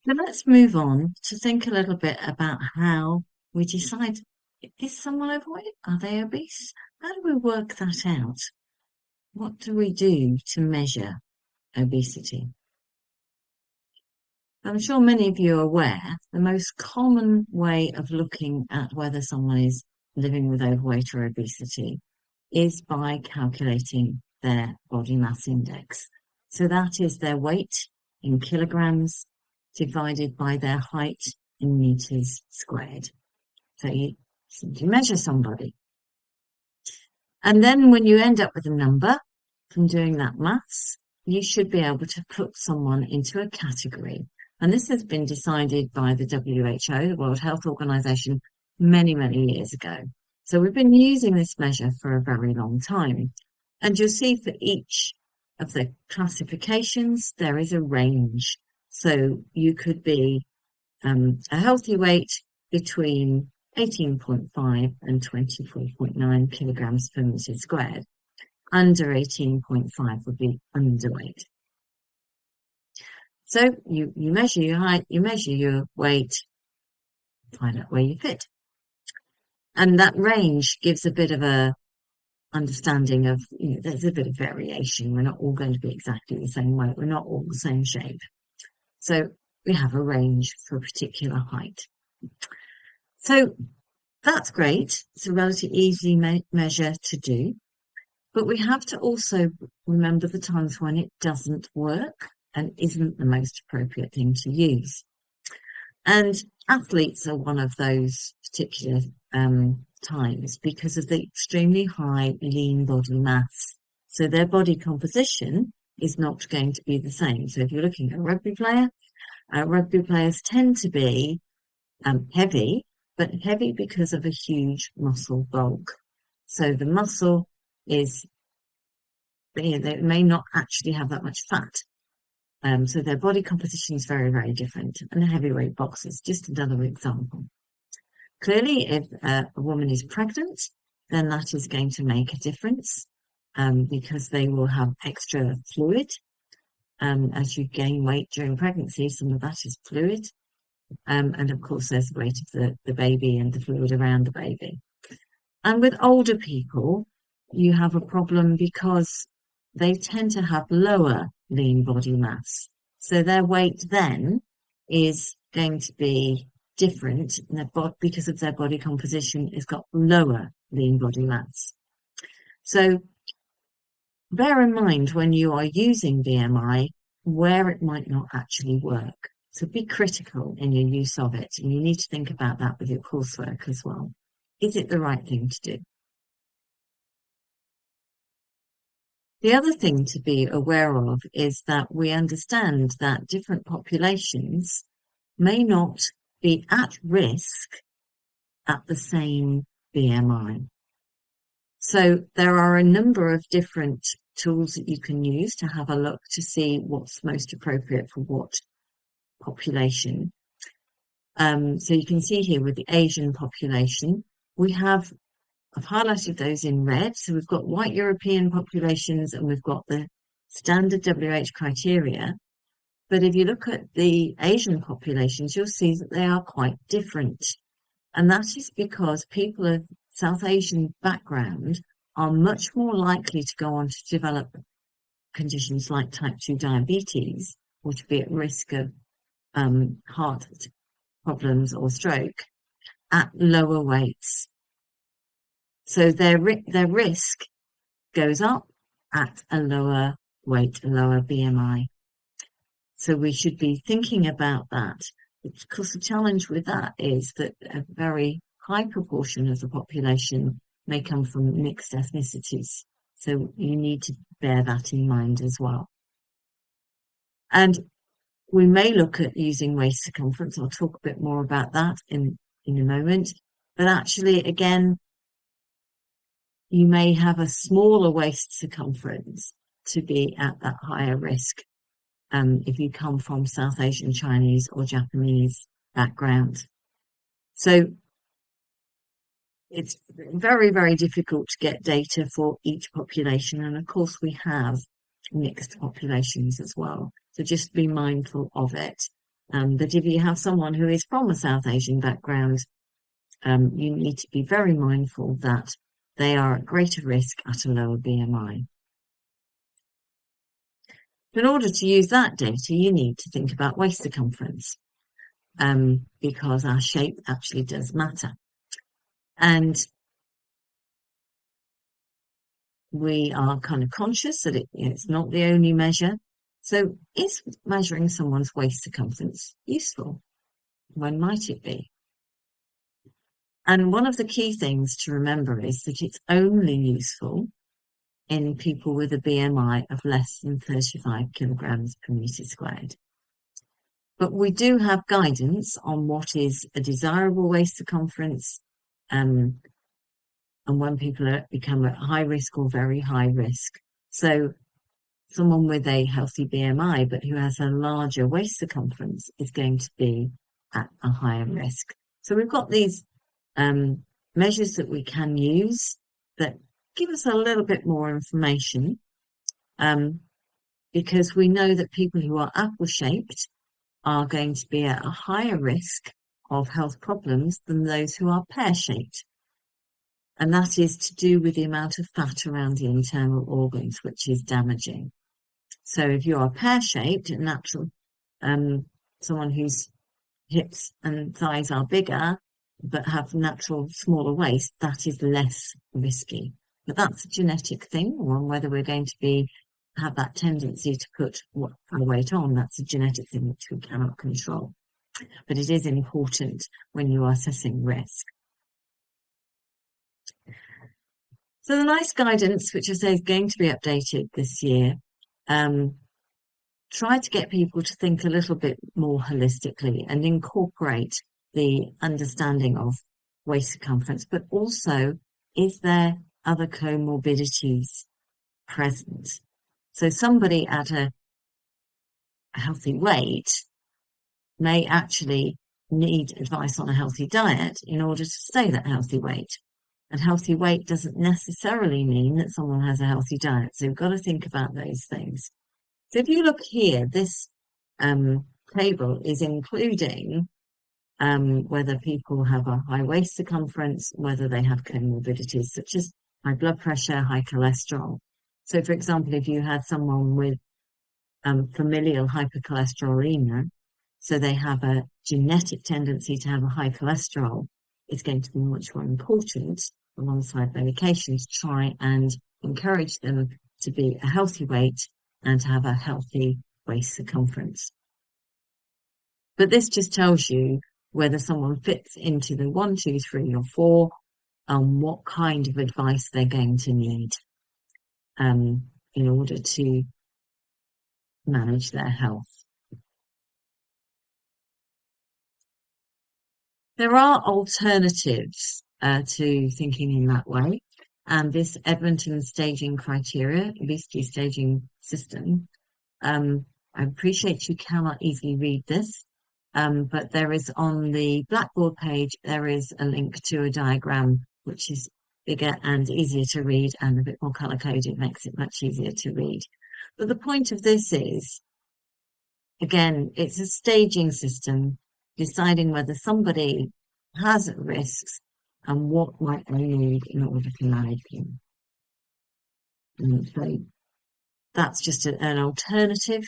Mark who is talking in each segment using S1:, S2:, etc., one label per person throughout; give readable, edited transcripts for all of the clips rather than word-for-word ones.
S1: So let's move on to think a little bit about how we decide, is someone overweight? Are they obese? How do we work that out? What do we do to measure obesity? I'm sure many of you are aware the most common way of looking at whether someone is living with overweight or obesity is by calculating their body mass index. So that is their weight in kilograms divided by their height in meters squared. So you simply measure somebody. And then when you end up with a number from doing that maths, you should be able to put someone into a category. And this has been decided by the WHO, the World Health Organization, many, many years ago. So we've been using this measure for a very long time. And you'll see for each of the classifications, there is a range. So you could be a healthy weight between 18.5 and 24.9 kilograms per meter squared. Under 18.5 would be underweight. So you measure your height, you measure your weight, find out where you fit. And that range gives a bit of a understanding of, there's a bit of variation. We're not all going to be exactly the same weight. We're not all the same shape. So we have a range for a particular height. So that's great. It's a relatively easy measure to do. But we have to also remember the times when it doesn't work and isn't the most appropriate thing to use. And athletes are one of those particular times because of the extremely high lean body mass. So their body composition is not going to be the same. So if you're looking at a rugby player, rugby players tend to be heavy, but heavy because of a huge muscle bulk. So the muscle is, they may not actually have that much fat. So their body composition is very, very different. And the heavyweight boxers, just another example. Clearly, if a woman is pregnant, then that is going to make a difference because they will have extra fluid. As you gain weight during pregnancy, some of that is fluid. And of course, there's the weight of the baby and the fluid around the baby. And with older people, you have a problem because they tend to have lower lean body mass. So their weight then is going to be different because of their body composition has got lower lean body mass. So bear in mind when you are using BMI where it might not actually work. So be critical in your use of it. And you need to think about that with your coursework as well. Is it the right thing to do? The other thing to be aware of is that we understand that different populations may not be at risk at the same BMI. So there are a number of different tools that you can use to have a look to see what's most appropriate for what population. So you can see here with the Asian population, I've highlighted those in red. So we've got white European populations and we've got the standard WHO criteria. But if you look at the Asian populations, you'll see that they are quite different. And that is because people of South Asian background are much more likely to go on to develop conditions like type 2 diabetes or to be at risk of heart problems or stroke at lower weights. So their risk goes up at a lower weight, a lower BMI. So we should be thinking about that. Of course, the challenge with that is that a very high proportion of the population may come from mixed ethnicities. So you need to bear that in mind as well. And we may look at using waist circumference. I'll talk a bit more about that in a moment. But actually, again, you may have a smaller waist circumference to be at that higher risk if you come from South Asian, Chinese or Japanese background. So it's very, very difficult to get data for each population. And of course, we have mixed populations as well. So just be mindful of it. That if you have someone who is from a South Asian background, you need to be very mindful that they are at greater risk at a lower BMI. In order to use that data, you need to think about waist circumference, because our shape actually does matter. And we are kind of conscious that it's not the only measure. So is measuring someone's waist circumference useful? When might it be? And one of the key things to remember is that it's only useful in people with a BMI of less than 35 kilograms per meter squared. But we do have guidance on what is a desirable waist circumference, and when people become at high risk or very high risk. So someone with a healthy BMI but who has a larger waist circumference is going to be at a higher risk. So we've got these measures that we can use that give us a little bit more information, because we know that people who are apple-shaped are going to be at a higher risk of health problems than those who are pear-shaped. And that is to do with the amount of fat around the internal organs, which is damaging. So if you are pear-shaped, a natural, someone whose hips and thighs are bigger, but have natural smaller waist, that is less risky. But that's a genetic thing, or whether we're going to have that tendency to put our weight on, that's a genetic thing which we cannot control. But it is important when you are assessing risk. So the NICE guidance, which I say is going to be updated this year, try to get people to think a little bit more holistically and incorporate the understanding of waist circumference, but also, is there other comorbidities present? So somebody at a healthy weight may actually need advice on a healthy diet in order to stay that healthy weight. And healthy weight doesn't necessarily mean that someone has a healthy diet. So we've got to think about those things. So if you look here, this table is including whether people have a high waist circumference, whether they have comorbidities such as high blood pressure, high cholesterol. So for example, if you had someone with familial hypercholesterolemia, so they have a genetic tendency to have a high cholesterol, it's going to be much more important alongside medication to try and encourage them to be a healthy weight and to have a healthy waist circumference. But this just tells you whether someone fits into the 1, 2, 3, or 4, and what kind of advice they're going to need in order to manage their health. There are alternatives to thinking in that way, and this Edmonton staging criteria, obesity staging system, I appreciate you cannot easily read this, but there is on the Blackboard page, there is a link to a diagram which is bigger and easier to read and a bit more color-coded, makes it much easier to read. But the point of this is, again, it's a staging system, deciding whether somebody has risks and what might they need in order to manage them. And so that's just an alternative,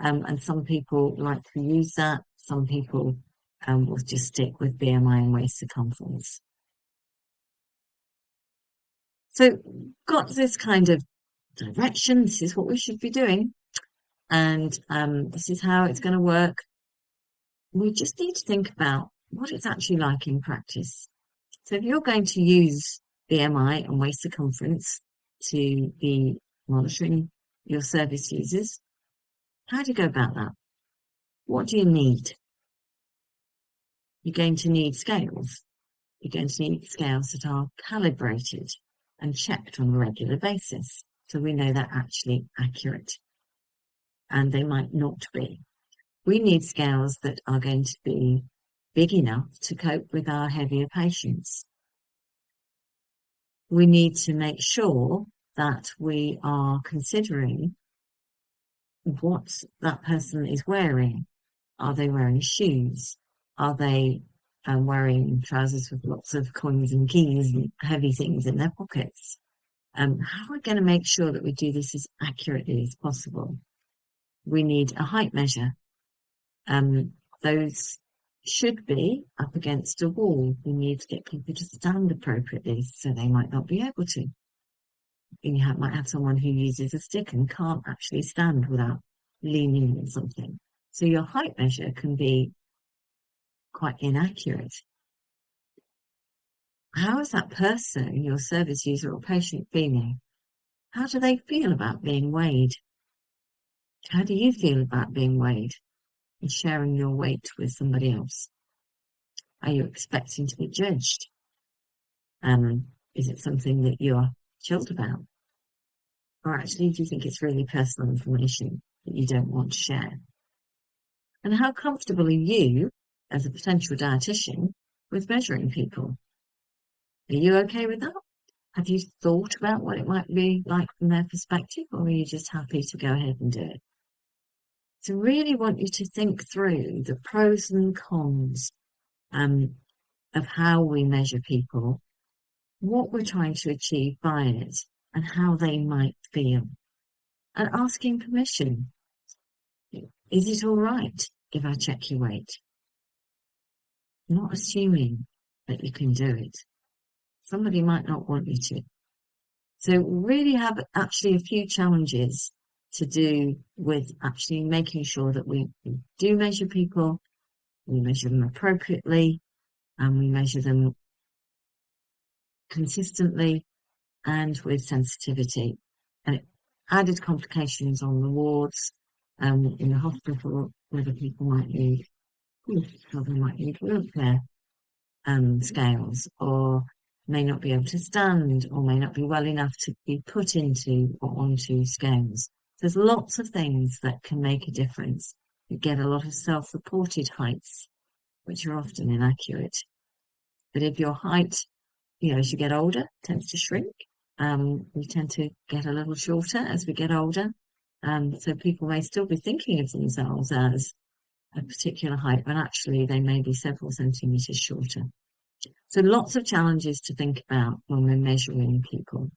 S1: and some people like to use that. Some people will just stick with BMI and waist circumference. So got this kind of direction. This is what we should be doing, and this is how it's going to work. We just need to think about what it's actually like in practice. So if you're going to use BMI and waist circumference to be monitoring your service users, how do you go about that? What do you need? You're going to need scales. You're going to need scales that are calibrated and checked on a regular basis, so we know they're actually accurate, and they might not be. We need scales that are going to be big enough to cope with our heavier patients. We need to make sure that we are considering what that person is wearing. Are they wearing shoes? Are they wearing trousers with lots of coins and keys and heavy things in their pockets? How are we going to make sure that we do this as accurately as possible? We need a height measure. Those should be up against a wall. We need to get people to stand appropriately, so they might not be able to. Might have someone who uses a stick and can't actually stand without leaning on something. So your height measure can be quite inaccurate. How is that person, your service user or patient, feeling? How do they feel about being weighed? How do you feel about being weighed and sharing your weight with somebody else? Are you expecting to be judged? Is it something that you're chilled about? Or actually, do you think it's really personal information that you don't want to share? And how comfortable are you, as a potential dietitian, with measuring people? Are you okay with that? Have you thought about what it might be like from their perspective, or are you just happy to go ahead and do it? So really want you to think through the pros and cons of how we measure people, what we're trying to achieve by it, and how they might feel. And asking permission. Is it all right if I check your weight? Not assuming that you can do it. Somebody might not want you to. So really have actually a few challenges to do with actually making sure that we do measure people, we measure them appropriately, and we measure them consistently and with sensitivity. And added complications on the wards, in the hospital, whether people might need, how they might need wheelchair scales, or may not be able to stand, or may not be well enough to be put into or onto scales. There's lots of things that can make a difference. You get a lot of self-reported heights, which are often inaccurate. But if your height, as you get older, tends to shrink, we tend to get a little shorter as we get older. So people may still be thinking of themselves as a particular height, but actually they may be several centimetres shorter. So lots of challenges to think about when we're measuring people.